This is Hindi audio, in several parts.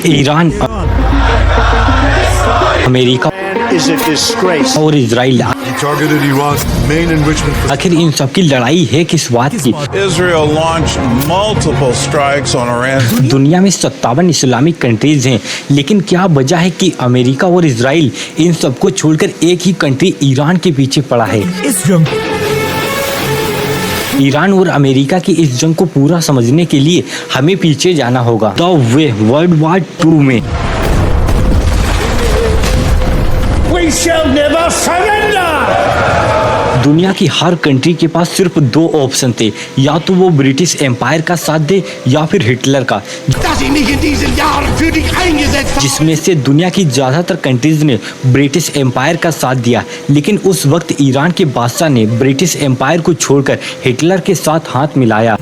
ईरान, अमेरिका और इजराइल, आखिर इन सब की लड़ाई है किस बात की? दुनिया में 57 इस्लामिक कंट्रीज हैं, लेकिन क्या वजह है कि अमेरिका और इजराइल इन सबको छोड़कर एक ही कंट्री ईरान के पीछे पड़ा है? ईरान और अमेरिका की इस जंग को पूरा समझने के लिए हमें पीछे जाना होगा द वे वर्ल्ड वॉर 2 में। We shall never surrender! दुनिया की हर कंट्री के पास सिर्फ 2 ऑप्शन थे, या तो वो ब्रिटिश एम्पायर का साथ दे या फिर हिटलर का, जिसमें से दुनिया की ज़्यादातर कंट्रीज ने ब्रिटिश एम्पायर का साथ दिया। लेकिन उस वक्त ईरान के बादशाह ने ब्रिटिश एम्पायर को छोड़कर हिटलर के साथ हाथ मिलाया,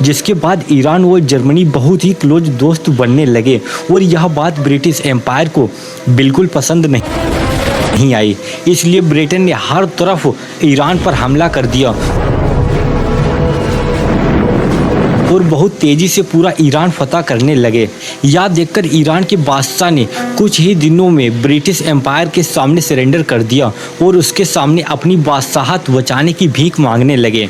जिसके बाद ईरान और जर्मनी बहुत ही क्लोज दोस्त बनने लगे और यह बात ब्रिटिश एम्पायर को बिल्कुल पसंद नहीं आई। इसलिए ब्रिटेन ने हर तरफ ईरान पर हमला कर दिया और बहुत तेजी से पूरा ईरान फतह करने लगे। यह देखकर ईरान के बादशाह ने कुछ ही दिनों में ब्रिटिश एम्पायर के सामने सरेंडर कर दिया और उसके सामने अपनी बादशाहत बचाने की भीख मांगने लगे,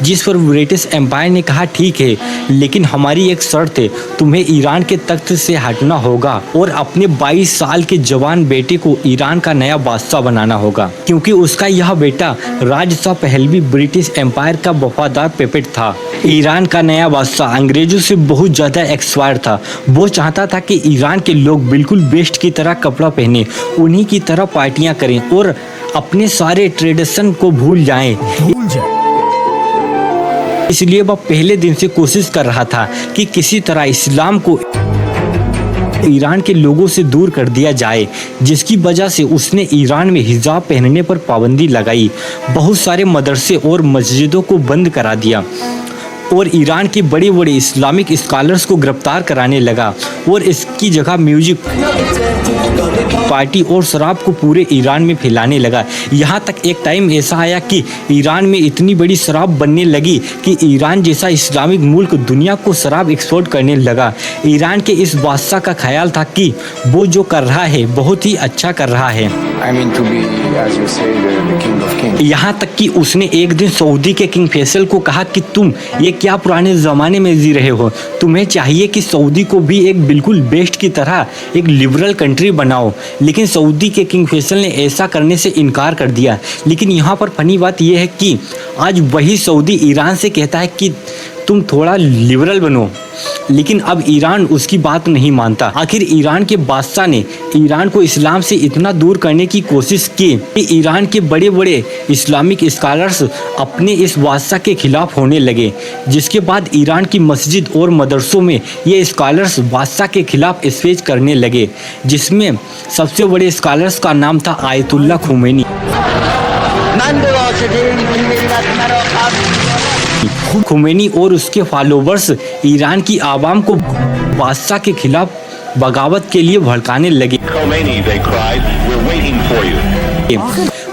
जिस पर ब्रिटिश एम्पायर ने कहा ठीक है, लेकिन हमारी एक शर्त है, तुम्हें ईरान के तख्त से हटना होगा और अपने 22 साल के जवान बेटे को ईरान का नया बादशाह बनाना होगा, क्योंकि उसका यह बेटा राजशाह पहलवी ब्रिटिश एम्पायर का वफादार पेपेट था। ईरान का नया बादशाह अंग्रेजों से बहुत ज़्यादा एक्सपायर था। वो चाहता था कि ईरान के लोग बिल्कुल बेस्ट की तरह कपड़ा पहने, उन्हीं की तरह पार्टियाँ करें और अपने सारे ट्रेडिशन को भूल जाएं। इसलिए वह पहले दिन से कोशिश कर रहा था कि किसी तरह इस्लाम को ईरान के लोगों से दूर कर दिया जाए, जिसकी वजह से उसने ईरान में हिजाब पहनने पर पाबंदी लगाई, बहुत सारे मदरसे और मस्जिदों को बंद करा दिया और ईरान के बड़े बड़े इस्लामिक स्कॉलर्स को गिरफ्तार कराने लगा और इसकी जगह म्यूजिक, पार्टी और शराब को पूरे ईरान में फैलाने लगा। यहाँ तक एक टाइम ऐसा आया कि ईरान में इतनी बड़ी शराब बनने लगी कि ईरान जैसा इस्लामिक मुल्क दुनिया को शराब एक्सपोर्ट करने लगा। ईरान के इस बादशाह का ख्याल था कि वो जो कर रहा है बहुत ही अच्छा कर रहा है। यहाँ तक कि उसने एक दिन सऊदी के किंग फैसल को कहा कि तुम ये क्या पुराने ज़माने में जी रहे हो, तुम्हें चाहिए कि सऊदी को भी एक बिल्कुल बेस्ट की तरह एक लिबरल कंट्री बनाओ। लेकिन सऊदी के किंग फैसल ने ऐसा करने से इनकार कर दिया। लेकिन यहाँ पर फनी बात यह है कि आज वही सऊदी ईरान से कहता है कि तुम थोड़ा लिबरल बनो, लेकिन अब ईरान उसकी बात नहीं मानता। आखिर ईरान के बादशाह ने ईरान को इस्लाम से इतना दूर करने की कोशिश की कि ईरान के बड़े बड़े इस्लामिक स्कॉलर्स अपने इस बादशाह के खिलाफ होने लगे, जिसके बाद ईरान की मस्जिद और मदरसों में ये स्कॉलर्स बादशाह के खिलाफ स्पीच करने लगे, जिसमें सबसे बड़े स्कॉलर्स का नाम था आयतुल्ला खुमैनी। खुमैनी और उसके फॉलोवर्स ईरान की आवाम को बादशाह के खिलाफ बगावत के लिए भड़काने लगे।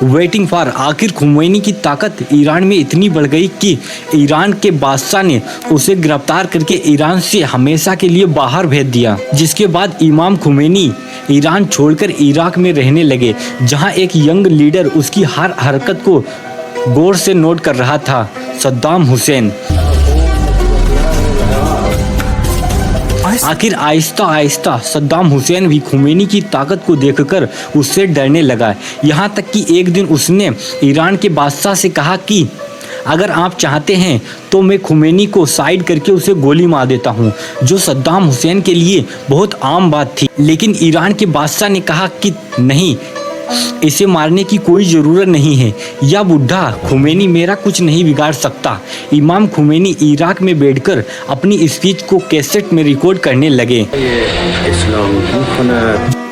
Waiting for. आखिर खुमैनी की ताकत ईरान में इतनी बढ़ गई कि ईरान के बादशाह ने उसे गिरफ्तार करके ईरान से हमेशा के लिए बाहर भेज दिया, जिसके बाद इमाम खुमैनी ईरान छोड़कर इराक में रहने लगे, जहां एक यंग लीडर उसकी हर हरकत को गौर से नोट कर रहा था, सद्दाम हुसैन। आखिर आहिस्ता आहिस्ता सद्दाम हुसैन भी खुमैनी की ताकत को देखकर उससे डरने लगा। यहाँ तक कि एक दिन उसने ईरान के बादशाह से कहा कि अगर आप चाहते हैं तो मैं खुमैनी को साइड करके उसे गोली मार देता हूँ, जो सद्दाम हुसैन के लिए बहुत आम बात थी। लेकिन ईरान के बादशाह ने कहा कि नहीं, इसे मारने की कोई ज़रूरत नहीं है, या बुढ़ा खुमैनी मेरा कुछ नहीं बिगाड़ सकता। इमाम खुमैनी इराक में बैठकर अपनी स्पीच को कैसेट में रिकॉर्ड करने लगे,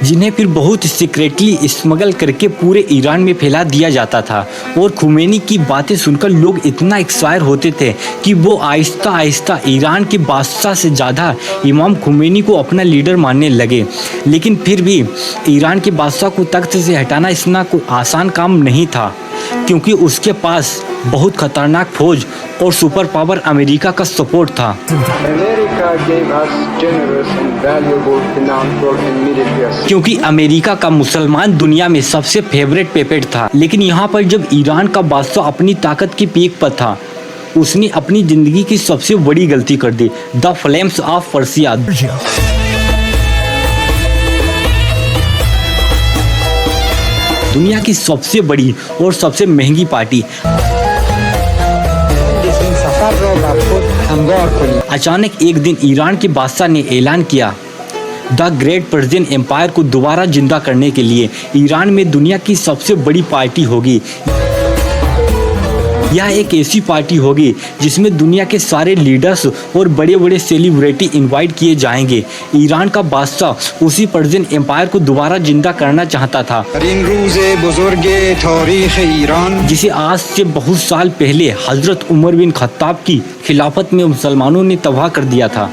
जिन्हें फिर बहुत सीक्रेटली स्मगल करके पूरे ईरान में फैला दिया जाता था। और खुमैनी की बातें सुनकर लोग इतना एक्सायर होते थे कि वो आहिस्ता आहिस्ता ईरान के बादशाह से ज़्यादा इमाम खुमैनी को अपना लीडर मानने लगे। लेकिन फिर भी ईरान के बादशाह को तख्त से हटाना इतना कोई आसान काम नहीं था, क्योंकि उसके पास बहुत खतरनाक फौज और सुपर पावर अमेरिका का सपोर्ट था। America gave us generous and valuable financial and military assistance. क्योंकि अमेरिका का मुसलमान दुनिया में सबसे फेवरेट पेपेट था। लेकिन यहाँ पर जब ईरान का बादशाह अपनी ताकत की पीक पर था, उसने अपनी जिंदगी की सबसे बड़ी गलती कर दी। द फ्लेम्स ऑफ पर्सिया दुनिया की सबसे बड़ी और सबसे महंगी पार्टी अचानक एक दिन ईरान के बादशाह ने ऐलान किया द ग्रेट पर्शियन एम्पायर को दोबारा जिंदा करने के लिए ईरान में दुनिया की सबसे बड़ी पार्टी होगी। यह एक ऐसी पार्टी होगी जिसमें दुनिया के सारे लीडर्स और बड़े बड़े सेलिब्रिटी इनवाइट किए जाएंगे। ईरान का बादशाह उसी पर्शियन एम्पायर को दोबारा जिंदा करना चाहता था, जिसे आज से बहुत साल पहले हजरत उमर बिन खत्ताब की खिलाफत में मुसलमानों ने तबाह कर दिया था।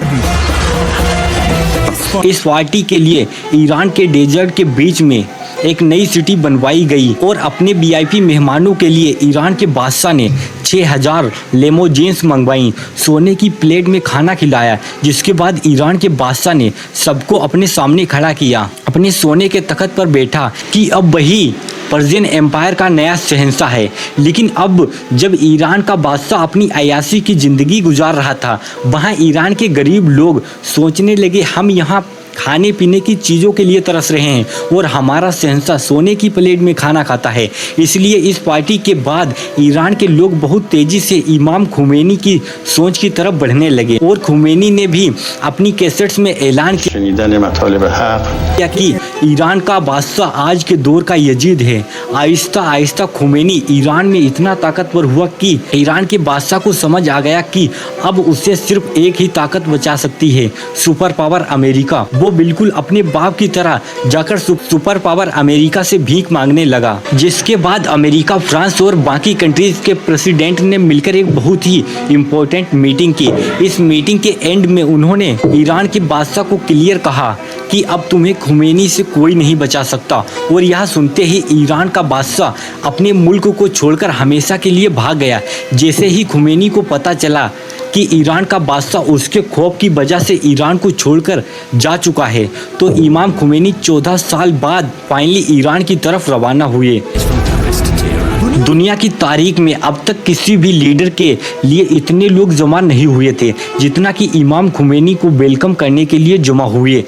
इस पार्टी के लिए ईरान के डेजर्ट के बीच में एक नई सिटी बनवाई गई और अपने वीआईपी मेहमानों के लिए ईरान के बादशाह ने 6000 लेमोजीन्स मंगवाई, सोने की प्लेट में खाना खिलाया। जिसके बाद ईरान के बादशाह ने सबको अपने सामने खड़ा किया, अपने सोने के तख्त पर बैठा कि अब वही पर्शियन एम्पायर का नया शहंशाह है। लेकिन अब जब ईरान का बादशाह अपनी अयाशी की ज़िंदगी गुजार रहा था, वहाँ ईरान के गरीब लोग सोचने लगे हम यहाँ खाने पीने की चीज़ों के लिए तरस रहे हैं और हमारा शहंशाह सोने की प्लेट में खाना खाता है। इसलिए इस पार्टी के बाद ईरान के लोग बहुत तेज़ी से इमाम खुमैनी की सोच की तरफ बढ़ने लगे और खुमैनी ने भी अपनी कैसेट्स में ऐलान किया कि ईरान का बादशाह आज के दौर का यजीद है। आहिस्ता आहिस्ता खुमैनी ईरान में इतना ताकतवर हुआ कि ईरान के बादशाह को समझ आ गया कि अब उसे सिर्फ एक ही ताकत बचा सकती है, सुपर पावर अमेरिका। वो बिल्कुल अपने बाप की तरह जाकर सुपर पावर अमेरिका से भीख मांगने लगा। जिसके बाद अमेरिका, फ्रांस और बाकी कंट्रीज के प्रेसिडेंट ने मिलकर एक बहुत ही इम्पोर्टेंट मीटिंग की। इस मीटिंग के एंड में उन्होंने ईरान के बादशाह को क्लियर कहा कि अब तुम्हें खुमैनी से कोई नहीं बचा सकता। और यह सुनते ही ईरान का बादशाह अपने मुल्क को छोड़कर हमेशा के लिए भाग गया। जैसे ही खुमैनी को पता चला कि ईरान का बादशाह उसके खौफ की वजह से ईरान को छोड़कर जा चुका है, तो इमाम खुमैनी 14 साल बाद फाइनली ईरान की तरफ रवाना हुए। दुनिया की तारीख में अब तक किसी भी लीडर के लिए इतने लोग जमा नहीं हुए थे जितना कि इमाम खुमैनी को वेलकम करने के लिए जमा हुए।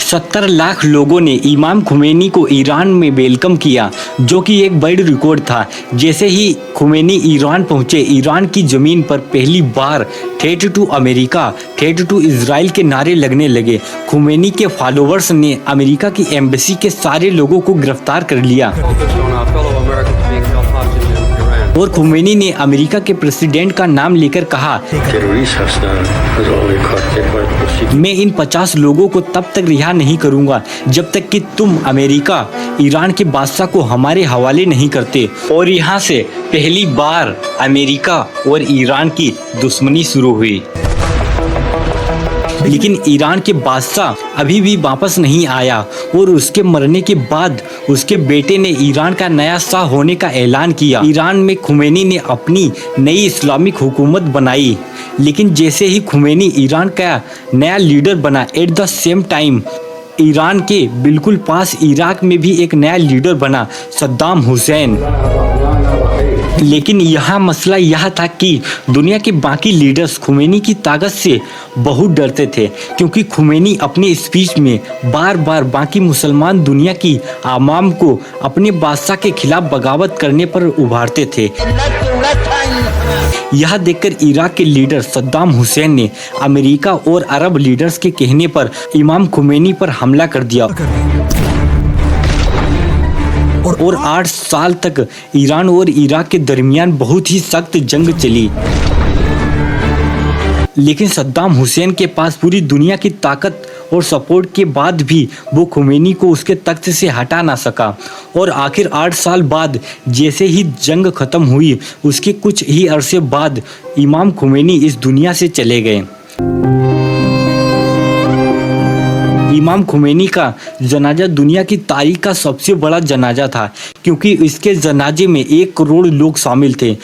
70 लाख लोगों ने इमाम खुमैनी को ईरान में वेलकम किया, जो कि एक वर्ल्ड रिकॉर्ड था। जैसे ही खुमैनी ईरान पहुंचे, ईरान की ज़मीन पर पहली बार threat to America, threat to Israel के नारे लगने लगे। खुमैनी के फॉलोअर्स ने अमेरिका की एम्बेसी के सारे लोगों को गिरफ्तार कर लिया और खुमैनी ने अमेरिका के प्रेसिडेंट का नाम लेकर कहा, मैं इन 50 लोगों को तब तक रिहा नहीं करूंगा जब तक कि तुम अमेरिका ईरान के बादशाह को हमारे हवाले नहीं करते। और यहाँ से पहली बार अमेरिका और ईरान की दुश्मनी शुरू हुई। लेकिन ईरान के बादशाह अभी भी वापस नहीं आया और उसके मरने के बाद उसके बेटे ने ईरान का नया शाह होने का ऐलान किया। ईरान में खुमैनी ने अपनी नई इस्लामिक हुकूमत बनाई। लेकिन जैसे ही खुमैनी ईरान का नया लीडर बना, at the same time Iran के बिल्कुल पास इराक में भी एक नया लीडर बना, सद्दाम हुसैन। लेकिन यहाँ मसला यह था कि दुनिया के बाकी लीडर्स खुमैनी की ताकत से बहुत डरते थे, क्योंकि खुमैनी अपने स्पीच में बार बार बाकी मुसलमान दुनिया की आवाम को अपने बादशाह के खिलाफ बगावत करने पर उभारते थे। यह देखकर इराक के लीडर सद्दाम हुसैन ने अमेरिका और अरब लीडर्स के कहने पर इमाम खुमैनी पर हमला कर दिया और 8 साल तक ईरान और इराक के दरमियान बहुत ही सख्त जंग चली। लेकिन सद्दाम हुसैन के पास पूरी दुनिया की ताकत और सपोर्ट के बाद भी वो खुमैनी को उसके तख्त से हटा ना सका। और आखिर 8 साल बाद जैसे ही जंग खत्म हुई, उसके कुछ ही अरसे बाद इमाम खुमैनी इस दुनिया से चले गए। इमाम खुमैनी का जनाजा दुनिया की तारीख का सबसे बड़ा जनाजा था, क्योंकि इसके जनाजे में 1 करोड़ लोग शामिल थे,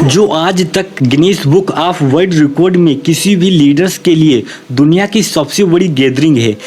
जो आज तक Guinness book of world record में किसी भी लीडर्स के लिए दुनिया की सबसे बड़ी गैदरिंग है।